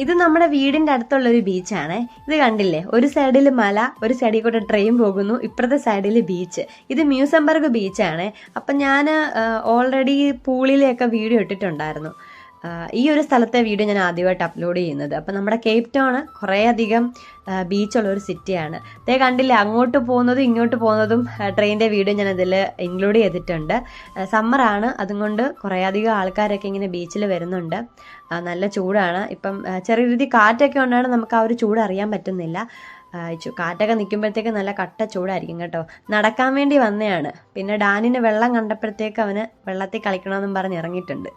ഇത് നമ്മുടെ വീടിന്റെ അടുത്തുള്ള ഒരു ബീച്ചാണ്. ഇത് കണ്ടില്ലേ, ഒരു സൈഡിൽ മല, ഒരു സൈഡിൽ കൂടെ ട്രെയിൻ പോകുന്നു, ഇപ്പുറത്തെ സൈഡിൽ ബീച്ച്. ഇത് മ്യൂസംബർഗ് ബീച്ചാണ്. അപ്പം ഞാൻ ഓൾറെഡി പൂളിലെയൊക്കെ വീഡിയോ ഇട്ടിട്ടുണ്ടായിരുന്നു. ഈ ഒരു സ്ഥലത്തെ വീഡിയോ ഞാൻ ആദ്യമായിട്ട് അപ്ലോഡ് ചെയ്യുന്നത്. അപ്പം നമ്മുടെ കേപ്പ് ടൗൺ കുറേയധികം ബീച്ചുള്ള ഒരു സിറ്റിയാണ്. അതേ കണ്ടില്ലേ, അങ്ങോട്ട് പോകുന്നതും ഇങ്ങോട്ട് പോകുന്നതും ട്രെയിനിൻ്റെ വീഡിയോ ഞാൻ അതിൽ ഇൻക്ലൂഡ് ചെയ്തിട്ടുണ്ട്. സമ്മറാണ്, അതുകൊണ്ട് കുറേയധികം ആൾക്കാരൊക്കെ ഇങ്ങനെ ബീച്ചിൽ വരുന്നുണ്ട്. നല്ല ചൂടാണ്. ഇപ്പം ചെറിയ രീതി കാറ്റൊക്കെ ഉണ്ടാണ്, നമുക്ക് ആ ഒരു ചൂട് അറിയാൻ പറ്റുന്നില്ല. കാറ്റൊക്കെ നിൽക്കുമ്പോഴത്തേക്ക് നല്ല കട്ട ചൂടായിരിക്കും കേട്ടോ. നടക്കാൻ വേണ്ടി വന്നതാണ്. പിന്നെ ഡാനിന് വെള്ളം കണ്ടപ്പോഴത്തേക്ക് അവന് വെള്ളത്തിൽ കളിക്കണമെന്നും പറഞ്ഞ് ഇറങ്ങിയിട്ടുണ്ട്.